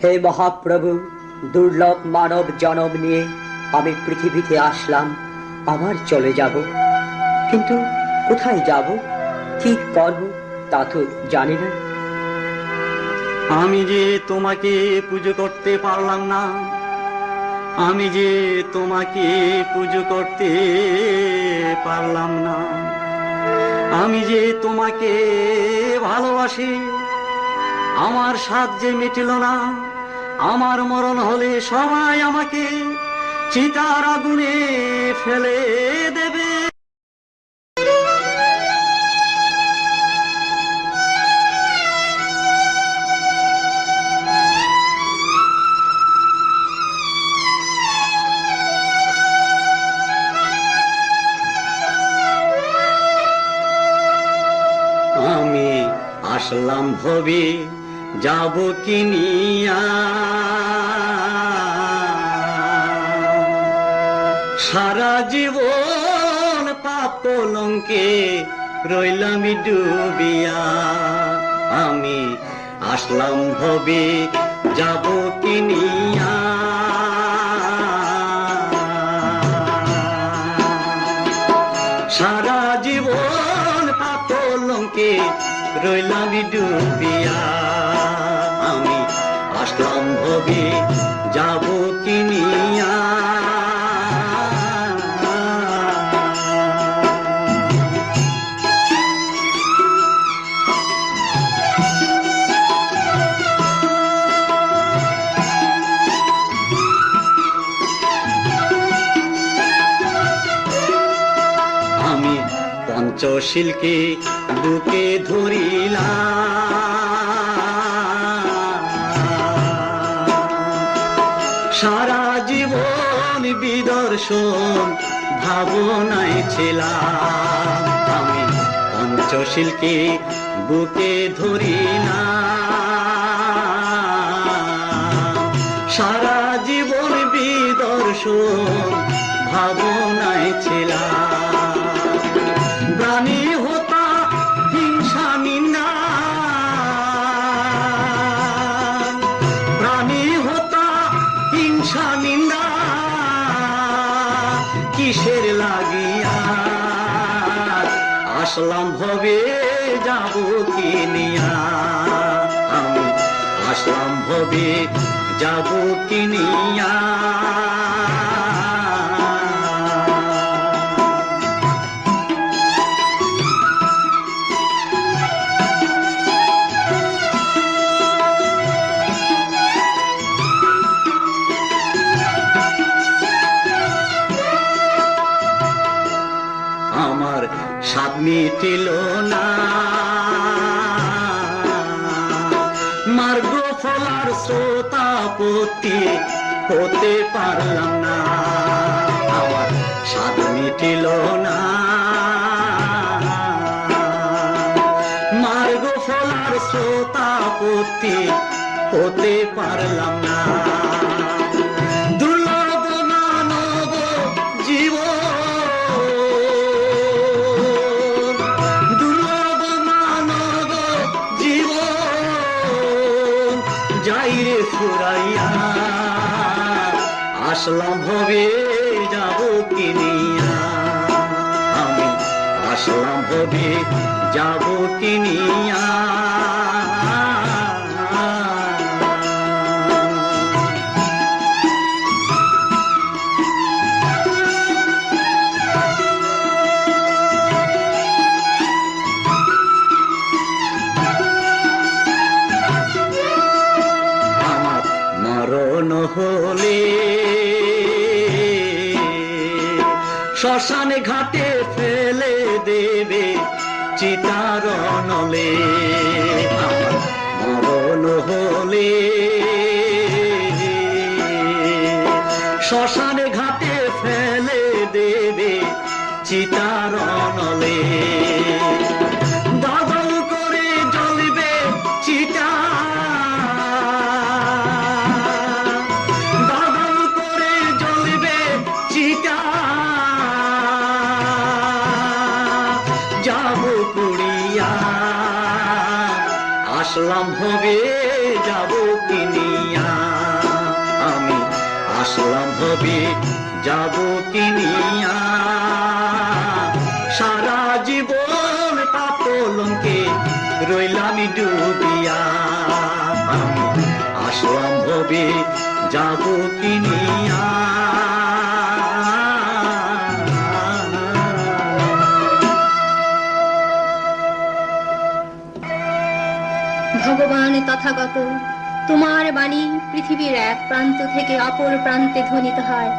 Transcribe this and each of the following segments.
হে মহাপ্রভু, দুর্লভ মানব জনম নিয়ে আমি পৃথিবীতে আসলাম, আবার চলে যাব। কিন্তু কোথায় যাব, কি করব তা তো জানি না। আমি যে তোমাকে পুজো করতে পারলাম না, আমি যে তোমাকে পুজো করতে পারলাম না, আমি যে তোমাকে ভালোবাসি, আমার স্বাদ যে মিটিল না। আমার মরণ হলে সবাই আমাকে চিতার আগুনে ফেলে দেবে। আমি আসলাম ভবে যাব কিনিয়া, সারা জীবন পাপ কলঙ্কে রইলাম ডুবিয়া। আমি আসলাম ভবে যাব কিনিয়া, সারা জীবন পাপ কলঙ্কে রইলাম ডুবিয়া। আমি আসলাম ভবে যাব কিনিয়া। আমি পঞ্চশীলকে বুকে ধরিলাম, সারা জীবন বিদর্শন ভাবনায় ছিলাম। আমি পঞ্চশীলকে বুকে ধরিলাম, সারা জীবন বিদর্শন ভাবনায় ছিলাম। প্রাণী হতা হিংসা নিন্দা, প্রাণী হতা হিংসা নিন্দা, কিসের লাগিয়া আসলাম ভবে যাব কিনিয়া। আমি আসলাম ভবে যাব কিনিয়া। আমার স্বাদ মিটিল না, মার্গ ফলার শ্রোতাপতি হতে পারলাম না। আমার স্বাদ মিটিল না, মার্গ ফলার শ্রোতাপতি হতে পারলাম না। দুর্লভ মানব জীবন, যাইরে ফুরাইয়া আসলাম ভবে যাব কিনিয়া। আমি আসলাম ভবে যাব কিনিয়া। মরণ হলে শ্মশান ঘাটে ফেলে দেবে চিতার নলে। আমার মরণ হলে শ্মশান ঘাটে ফেলে দেবে চিতার নলে। দাদল করে জ্বলবে চিতা, যাব পুড়িয়া আসলাম ভবে যাব কিনিয়া। আসলাম ভবে যাব কিনিয়া, সারা জীবন পাপলঙ্কে রইলাম ডুবিয়া। আমি আসলাম ভবে যাব কিনিয়া। ভগবান তথাগত, তোমার বাণী পৃথিবীর এক প্রান্ত থেকে অপর প্রান্তে ধ্বনিত হয়।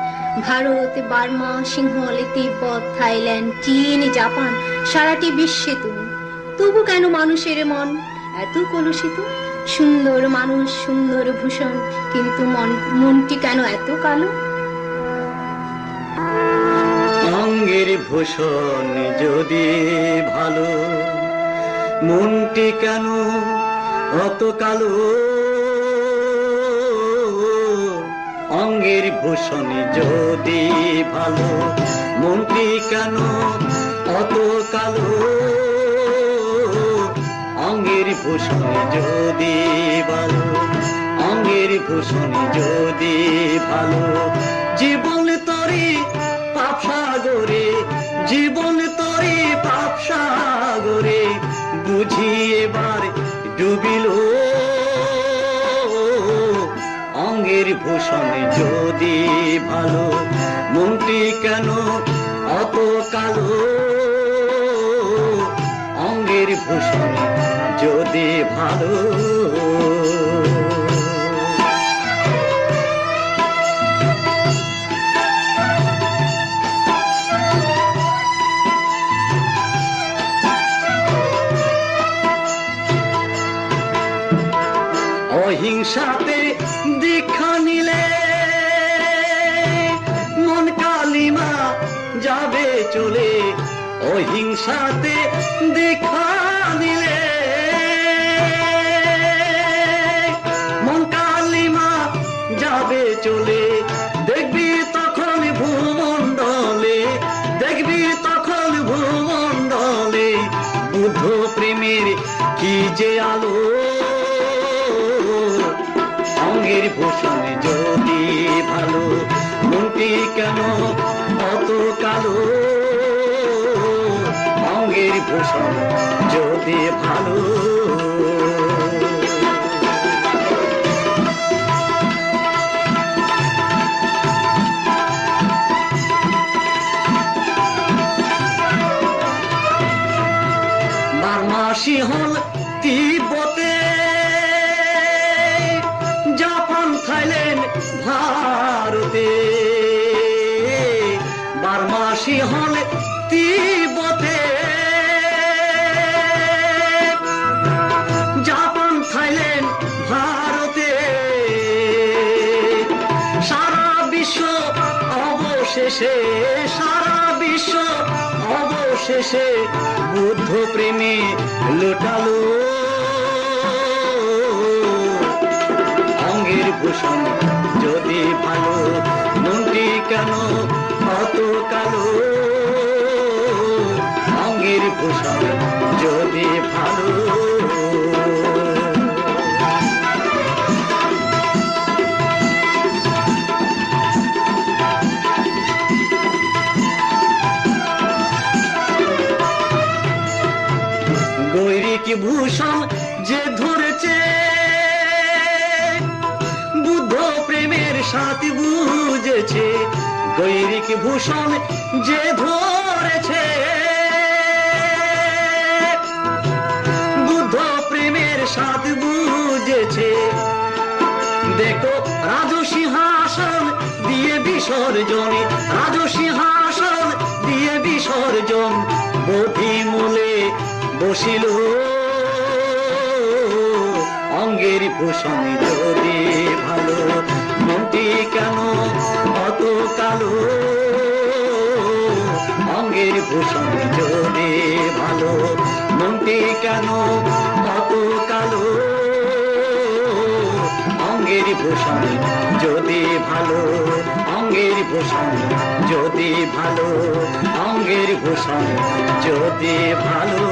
ভারত, বার্মা, সিংহল, তিব্বত, থাইল্যান্ড, চীন, জাপান, সারাটি বিশ্বে তুমি। তবু কেন মানুষের মন এত কলুষিত? সুন্দর মানুষ, সুন্দর ভূষণ, কিন্তু মনটি কেন এত কালো? অঙ্গের ভূষণ যদি ভালো, মনটি কেন অত কালো? অঙ্গের ভূষণ যদি ভালো, মনটি কেন অত কালো? অঙ্গের ভূষণ যদি ভালো, অঙ্গের ভূষণ যদি ভালো, জীবন তরি পাপ সাগরে, জীবন তরি পাপ সাগরে, বুঝি এবার ডুবিল। অঙ্গের ভূষণ যদি ভালো, মনটি কেন অত কালো? অঙ্গের ভূষণ যদি ভালো। অহিংসাতে দীক্ষা নিলে মন কালিমা যাবে চলে। অহিংসাতে দীক্ষা নিলে মন কালিমা যাবে চলে। দেখবি তখন ভূমণ্ডলে, দেখবি তখন ভূমণ্ডলে বুদ্ধ প্রেমের কি যে আলো। অঙ্গের ভূষণ যদি ভালো, মনটি কেন অত কালো? অঙ্গের ভূষণ যদি ভালো। বার্মা, সিংহল, তিব্বতে, জাপান, থাইল্যান্ড, ভারতে, বার্মা, সিংহল, তিব্বতে, জাপান, থাইল্যান্ড, ভারতে, সারা বিশ্ব অবশেষে, সারা বিশ্ব অবশেষে বুদ্ধ প্রেমে লুটালো। অঙ্গের ভূষণ যদি ভালো, মনটি কেন অত কালো? অঙ্গের ভূষণ যদি ভালো। গৈরিক ভূষণ যে ধরেছে, বুদ্ধ প্রেমের সাথে বুঝেছে। গৈরিক ভূষণ যে ধরেছে, বুদ্ধ প্রেমের সাথে বুঝেছে। দেখো রাজসিংহাসন দিয়ে বিসর্জন, রাজসিংহাসন দিয়ে বিসর্জন, বোধি মূলে বসিল। অঙ্গের ভূষণ যদি ভালো, মনটি কেন অত কালো? অঙ্গের ভূষণ যদি ভালো, মনটি কেন অত কালো? অঙ্গের ভূষণ যদি ভালো, অঙ্গের ভূষণ যদি ভালো, অঙ্গের ভূষণ যদি ভালো।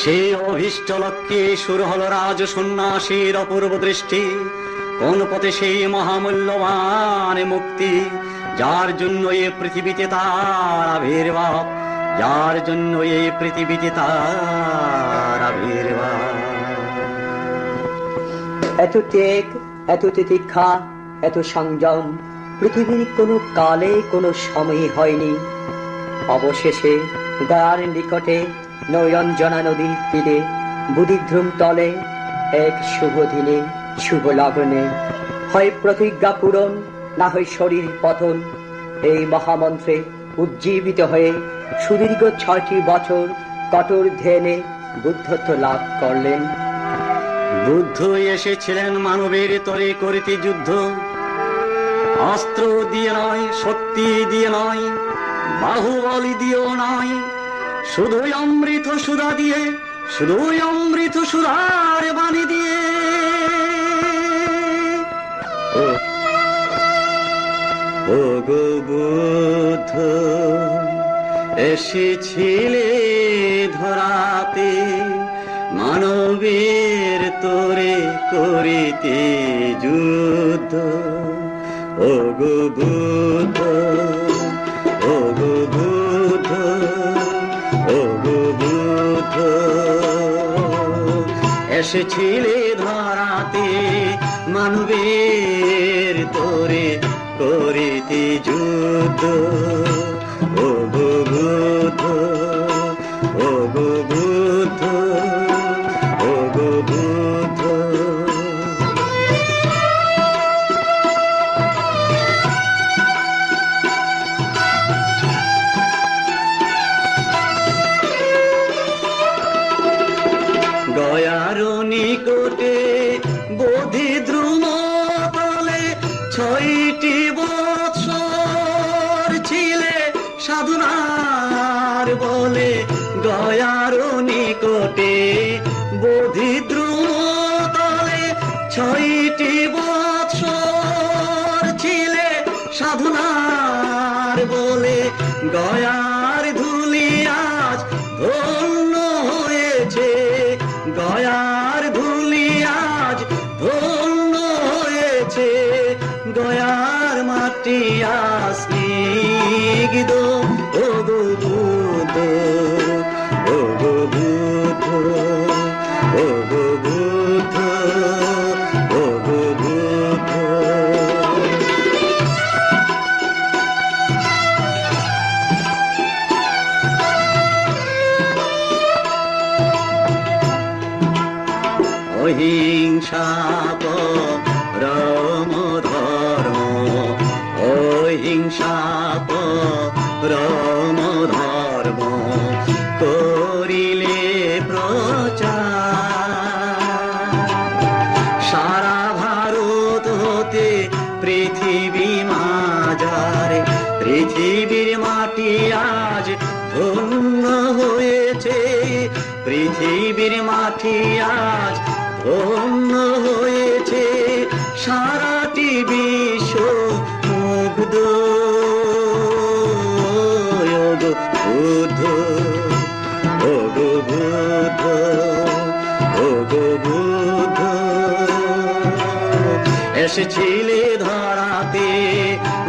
সেই অভীষ্ট লক্ষ্যে শুরু হল রাজ সন্ন্যাসীর অপূর্ব দৃষ্টি। কোন পথে সেই মহামূল্যবান মুক্তি, যার জন্য এ পৃথিবীতে তার আবির্ভাব, যার জন্য এই পৃথিবীতে তার আবির্ভাব। এত ত্যাগ, এত তিতিক্ষা, এত সংযম পৃথিবীর কোনো কালে কোনো সময়ে হয়নি। অবশেষে গয়ার নিকটে নৈরঞ্জনা নদীর তীরে বুদ্ধিধ্রুম তলে এক শুভ দিনে, শুভ লগ্নে, হয় প্রতিজ্ঞা পূরণ, না হয় শরীর পতন, এই মহামন্ত্রে উজ্জীবিত হয়ে সুদীর্ঘ 6টি বছর কঠোর ধ্যানে বুদ্ধত্ব লাভ করলেন। বুদ্ধ এসেছিলেন মানবের তরে করিতে যুদ্ধ, অস্ত্র দিয়ে নয়, শক্তি দিয়ে নয়, বাহুবলী দিয়েও নয়, শুধুই অমৃত সুধা দিয়ে, শুধুই অমৃত সুধার বাণী দিয়ে। ও গো বুদ্ধ, এসেছিলে ধরাতে মানবের তোরে করিতে যুদ্ধ। ও গো বুদ্ধ, ও গো বুদ্ধ, ও গো বুদ্ধ, এসেছিলে ধরাতে মানবের তোরে করিতে যুদ্ধ। ও গো বুদ্ধ, ও গো বুদ্ধ, ও গো বুদ্ধ। গয়ার নিকটে বোধিদ্রুম তলে 6টি বৎসর ছিলে সাধনার বলে। গয়ার নিকটে বোধিদ্রুম তলে 6টি বৎসর ছিলে সাধনার বলে। গয়ার ধুলি আজ ধন্য হয়েছে, গয়ার ধুলি আজ ধন্য হয়েছে, গয়ার মাটি আজ স্নিগ্ধ। ও গো বুদ্ধ, ও গো বুদ্ধ, ও গো বুদ্ধ, ও গো বুদ্ধ। অহিংসা পরম ধর্ম, অহিংসা পরম ধর্ম করিলে প্রচার। সারা ভারত হতে পৃথিবী মাঝারে, পৃথিবীর মাটি আজ ধন্য হয়েছে, পৃথিবীর মাটি আজ ধন্য হয়েছে, সারাটি বিশ্ব মুগ্ধ। ও গো বুদ্ধ, ও গো বুদ্ধ, ও গো বুদ্ধ, এসেছিলে ধরাতে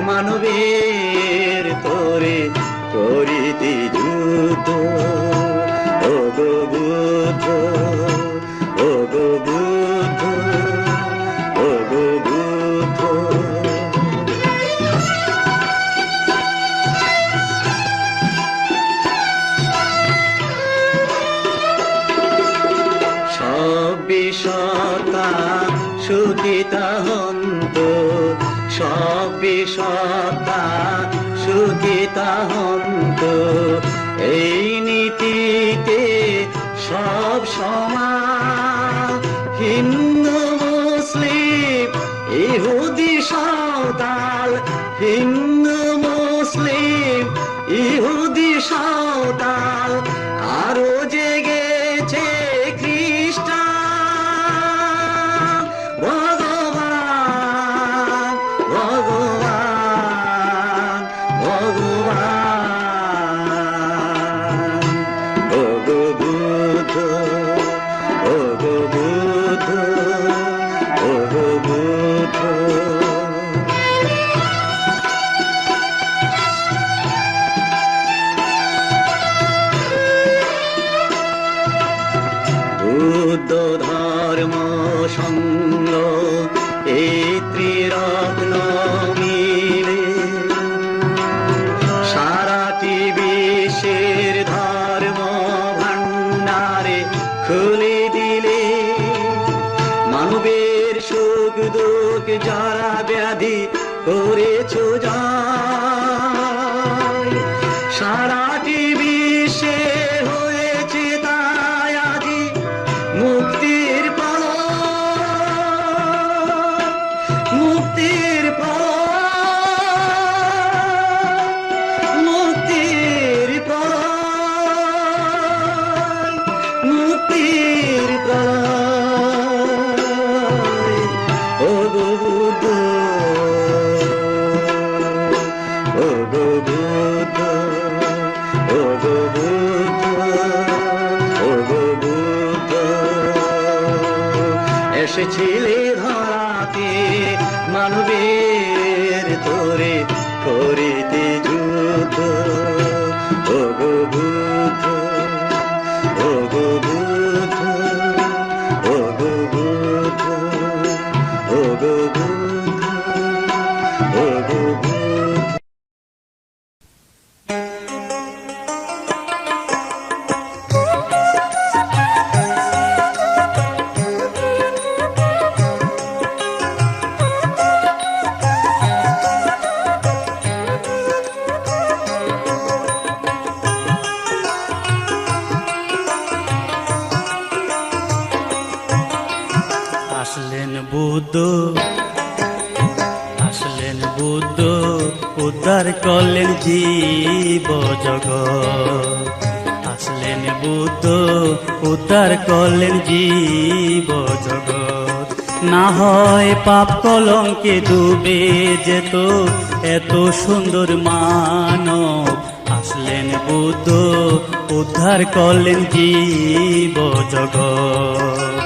মানবের তোরে করিতে যুদ্ধ। ও গো বুদ্ধ, ও গো বুদ্ধ, ও গো বুদ্ধ। সব বিষতা সুখিতা হন্ত, সব বিষতা সুখিতা হন্ত, এই নীতিতে সব সমান। হিন্দু মুসলিম ইহুদি সাঁওতাল, হিন্দু মুসলিম ইহুদি সাঁওতাল, আরো জেগেছে খ্রিস্টান। ভগবান, ভগবান, ভগবান। ও গো বুদ্ধ, সঙ্গ এই ত্রিরত্ন মিলে সারাটি বিশ্বের ধর্ম ভান্ডারে খুলে দিলে মানবের সুখ দুঃখ যারা ব্যাধি করেছ জয় সারাটি বিশ্বে হয়েছে তাই আজি মুক্তির পর মুক্তির পর মুক্তির পর মুক্তির পর ও গো বুদ্ধ ও গো বুদ্ধ ও গো বুদ্ধ ও গো বুদ্ধ এসেছিলে ধরাতে মানবের তোরে করিতে যুদ্ধ ও গো বুদ্ধ ও গো বুদ্ধ ও গো বুদ্ধ ও গো বুদ্ধ ও গো বুদ্ধ আসলেন বুদ্ধ উদ্ধার করলেন জীব জগৎ আসলেন বুদ্ধ উদ্ধার করলেন জীব জগৎ না হয় পাপ কলঙ্কে ডুবে যেত এত সুন্দর মানব আসলেন বুদ্ধ উদ্ধার করলেন জীব জগৎ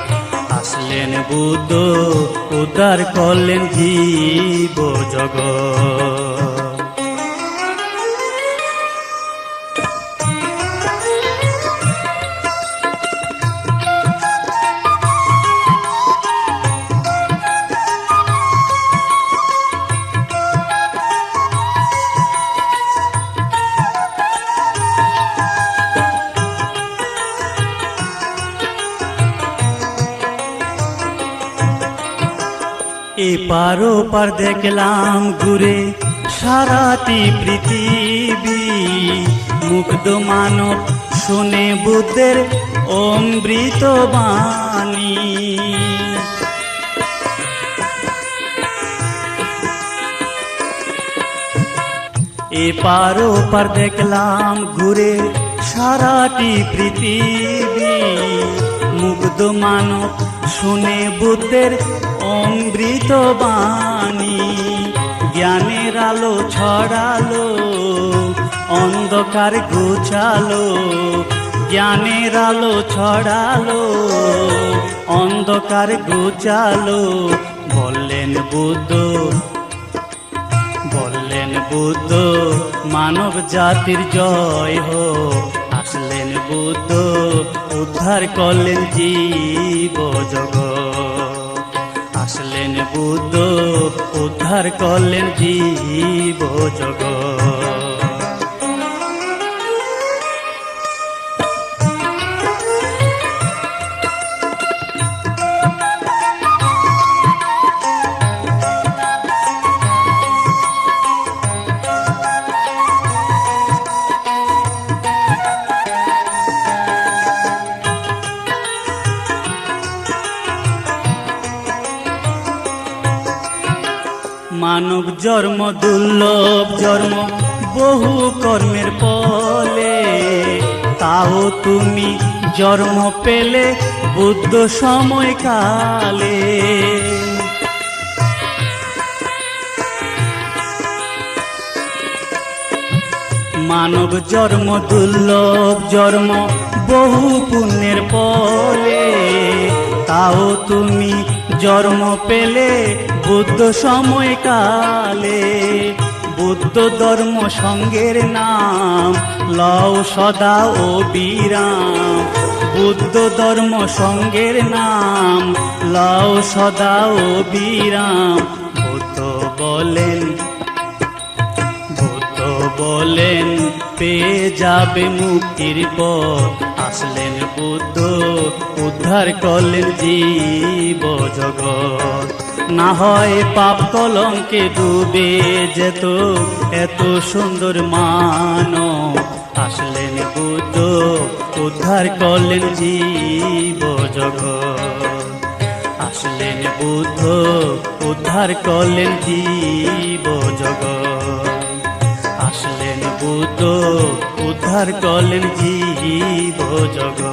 আসলেন বুদ্ধ উদ্ধার করলেন জীব জগৎ এপার ওপার দেখলাম ঘুরে সারাটি পৃথিবী মুগ্ধ মানব শুনে বুদ্ধের অমৃত বাণী এপার ওপার দেখলাম ঘুরে সারাটি পৃথিবী মুগ্ধ মানব শুনে বুদ্ধের অমৃত বাণী জ্ঞানের আলো ছড়ালো অন্ধকার ঘুচালো জ্ঞানের আলো ছড়ালো অন্ধকার ঘুচালো বললেন বুদ্ধ মানব জাতির জয় হোক আসলেন বুদ্ধ উদ্ধার করলেন জীব জগৎ আসলেন বুদ্ধ উদ্ধার করলেন জীব জগৎ মানব জন্ম দুর্লভ জন্ম বহু কর্মের ফলে তাও তুমি জন্ম পেলে বুদ্ধ সময়কালে মানব জন্ম দুর্লভ জন্ম বহু পুণ্যের ফলে তাও তুমি জন্ম পেলে বুদ্ধ সময়কালে বুদ্ধ ধর্ম সঙ্গের নাম লও সদা ও বিরাম বুদ্ধ ধর্ম সঙ্গের নাম, লাও সদা ও বিরাম। বুদ্ধ বলেন পেয়ে যাবে মুক্তির পথ, আসলেন বুদ্ধ উদ্ধার করলেন জীব জগৎ। না হয় পাপ কলঙ্কে ডুবে যেত এত সুন্দর মানব, আসলেন বুদ্ধ উদ্ধার করলেন জীব জগৎ। আসলেন বুদ্ধ উদ্ধার করলেন জীব জগৎ। আসলেন বুদ্ধ উদ্ধার করলেন জীব জগৎ।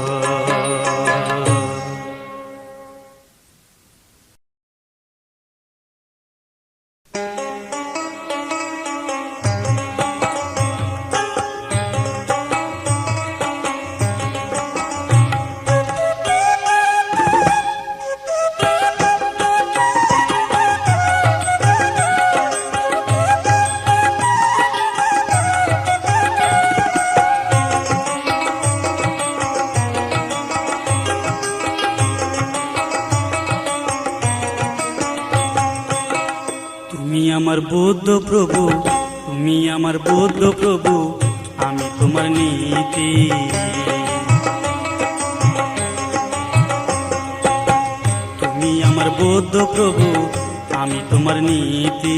তুমি আমার বুদ্ধ প্রভু, তুমি আমার বুদ্ধ প্রভু, আমি তোমার নীতি। তুমি আমার বুদ্ধ প্রভু, আমি তোমার নীতি।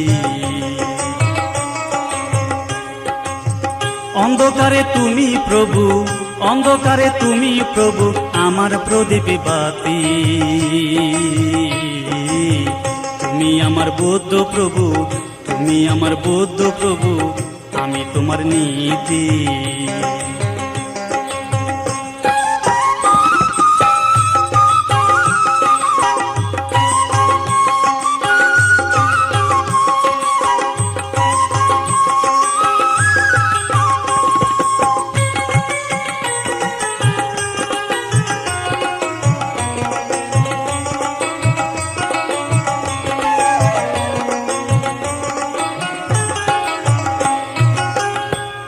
অন্ধকারে তুমি প্রভু, অন্ধকারে তুমি প্রভু, আমার প্রদীপ বাতি। তুমি আমার বুদ্ধ প্রভু, তুমি আমার বুদ্ধ প্রভু, আমি তোমার নীতি।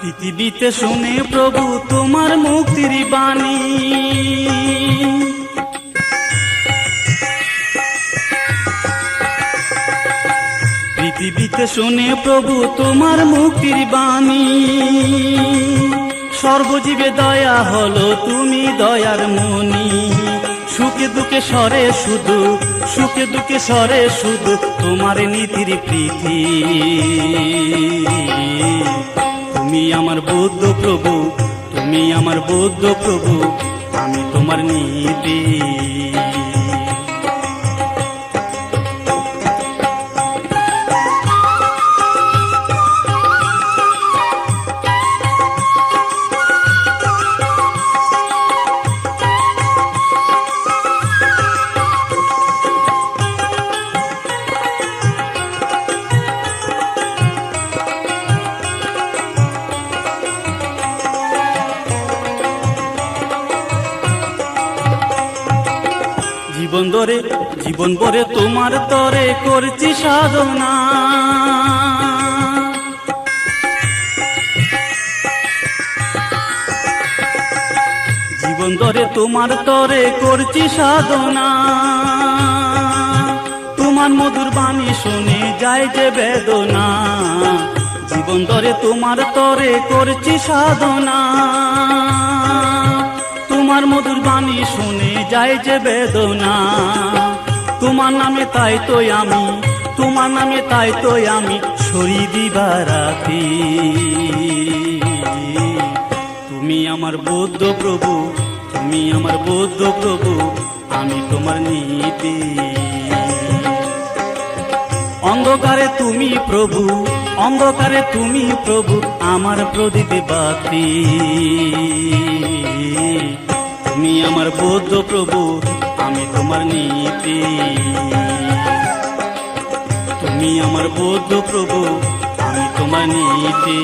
পৃথিবীতে শুনে প্রভু তোমার মুক্তির বাণী, পৃথিবীতে শুনে প্রভু তোমার মুক্তির বাণী। সর্বজীবে দয়া হলো তুমি দয়ার মনি, সুখে দুঃখে সরে শুধু, সুখে দুঃখে সরে শুধু তোমার নীতির প্রীতি। তুমি আমার বুদ্ধ প্রভু, তুমি আমার বুদ্ধ প্রভু, আমি তোমার নীতি। জীবন ভরে তোমার তরে করছি সাধনা, জীবন ধরে তোমার তরে করছি সাধনা। তোমার মধুর বাণী শুনে যায় যে বেদনা, জীবন ধরে তোমার তরে করছি সাধনা। তোমার মধুর বাণী শুনে যায় যে বেদনা। তোমার নামে তাই তো আমি, তোমার নামে তাই তো আমি সরি দিবারাতি। তুমি আমার বুদ্ধ প্রভু, তুমি আমার বুদ্ধ প্রভু, আমি তোমার নীতি। অন্ধকারে তুমি প্রভু, অন্ধকারে তুমি প্রভু, আমার প্রদীপ বাতি। তুমি আমার বুদ্ধ প্রভু, আমি তোমার নীতি। তুমি আমার বুদ্ধ প্রভু, আমি তোমার নীতি।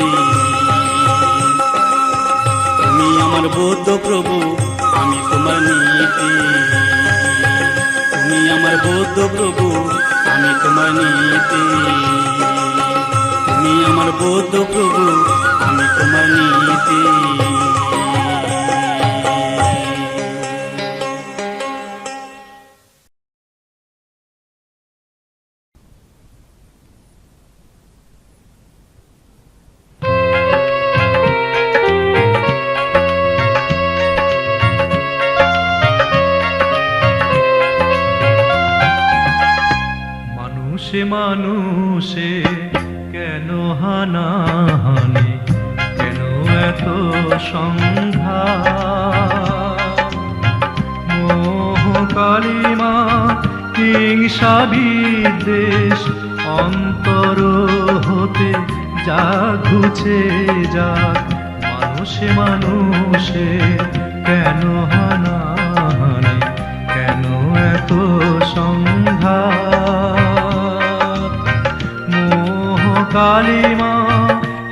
তুমি আমার বুদ্ধ প্রভু, আমি তোমার নীতি। তুমি আমার বুদ্ধ প্রভু, আমি তোমার নীতি। তুমি আমার বুদ্ধ প্রভু, আমি তোমার নীতি। মানুষে মানুষে কেন হানাহানি, কেন এত সংঘাত? মোহ কালিমা হিংসা বিদ্বেষ অন্তর হতে যা ঘুচে যাক, মানুষে মানুষে কেন হানাহানি, কেন এত সংঘাত? মোহ কালিমা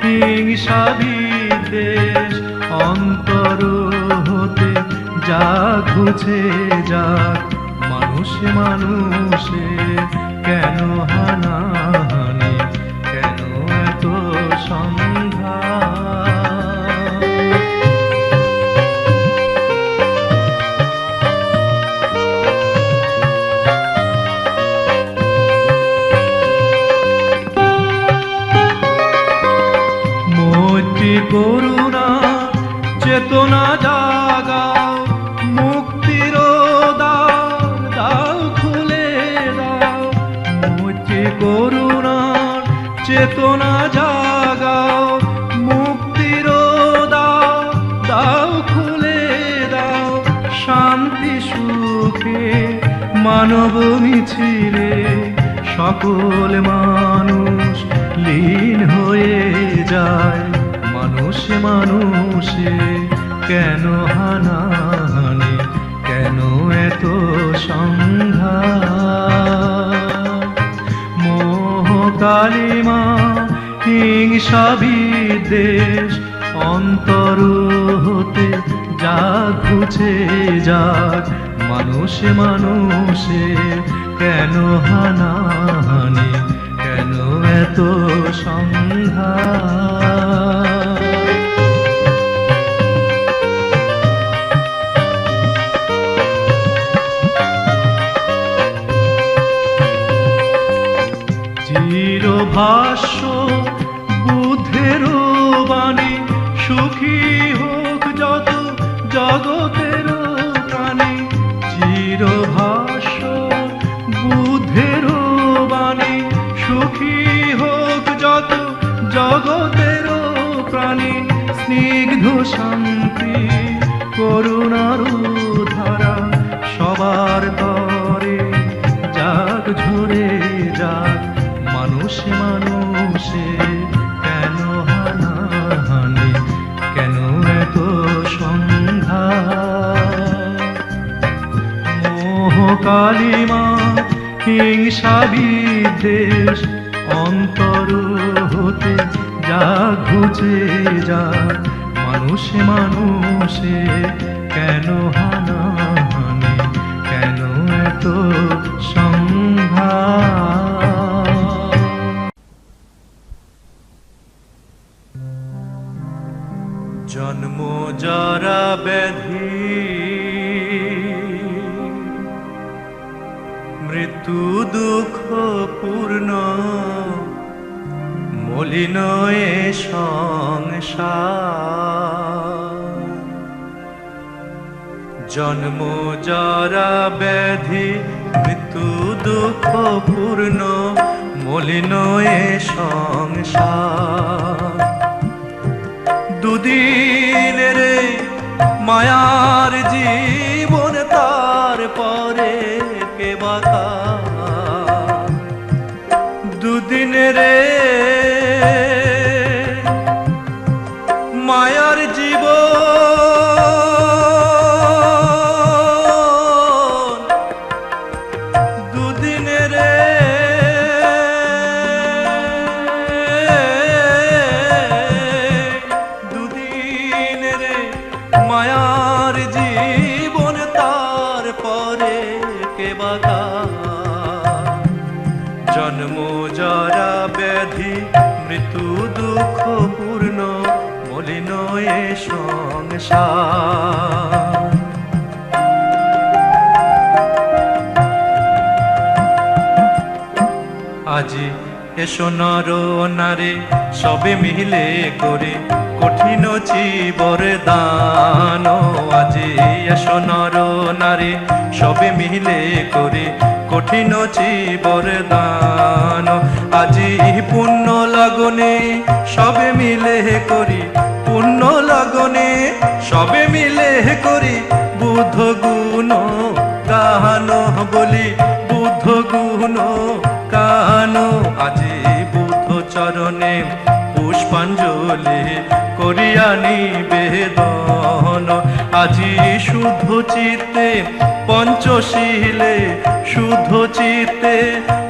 হিংসা বিদ্বেষ অন্তর হতে যা ঘুচে যাক, মানুষে মানুষে কেন হানাহানি, কেন এত সংঘাত? মৈত্রী করুণা চেতনা জাগাও, মুক্তির দ্বার দাও খুলে দাও। মৈত্রী করুণার চেতনা জাগাও, মুক্তির দ্বার দাও খুলে দাও। শান্তি সুখে মানব মিছিলে সকল মানুষ লীন হয়ে যায়, মানুষে মানুষে কেন হানাহানি, কেন এত সংঘাত? মোহ কালিমা হিংসা বিদ্বেষ অন্তর হতে যা ঘুচে যাক, মানুষে মানুষে কেন হানাহানি, কেন এত সংঘাত? চিরভাষ্য বুদ্ধের বাণী, সুখী হোক যত জগতের প্রাণী। চিরভাষ্য বুদ্ধের বাণী, সুখী হোক যত জগতের প্রাণী। স্নিগ্ধ শান্তি করুণার ধারা সবার তরে যাক ঝরে যাক, মানুষে মানুষে কেন হানাহানি, কেন এত সংঘাত? মোহ কালিমা হিংসা বিদ্বেষ অন্তর হতে যা ঘুচে যাক, মানুষে মানুষে কেন হানাহানি, কেন এত সংঘাত? জন্ম জরা ব্যাধি, মৃত্যু দুঃখ পূর্ণ মলিন এ সংসার। জন্ম জরা ব্যাধি, মৃত্যু দুঃখ পূর্ণ মলিন এ সংসার। দুদিনের মায়ার জীবন, তার পরে কে বাতা। দুদিনের মায়ার জীবন, দুদিনের মায়ার জীবন, তার পরে কে বাধা। জন্ম জরা ব্যাধি, মৃত্যু দুঃখ পূর্ণ মলিন এ সংসার। আজি এসো নর নারে সবে মিলে করে কঠিন চিবর দান আজি এসো নর নারী সবে মিলে করি কঠিন চিবর দান আজি পুণ্য লাগনে সবে মিলে করি পুণ্য লাগনে সবে মিলে করি বুদ্ধ গুণ গান বলি বুদ্ধ গুণ গান আজি বুদ্ধ চরণে পুষ্পাঞ্জলি করিয়া নিবেদন আজি শুদ্ধ চিত্তে পঞ্চশীলে শুদ্ধ চিত্তে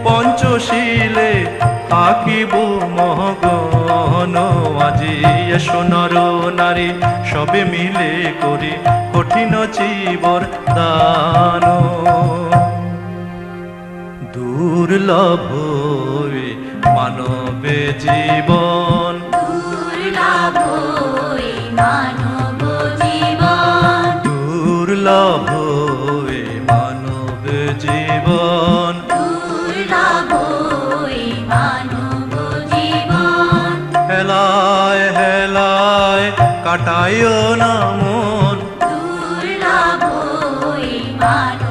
পঞ্চশীলে থাকিব মগন আজি এসো নর নারী সবে মিলে করি কঠিন চিবর দান দুর্লভ মানবে জীবন দুর্লভ মানব জীবন দুর্লভ মানব জীবন দুর্লভ মানব জীবন হেলায় হেলায় কাটাইও না মন দুর্লভ মানব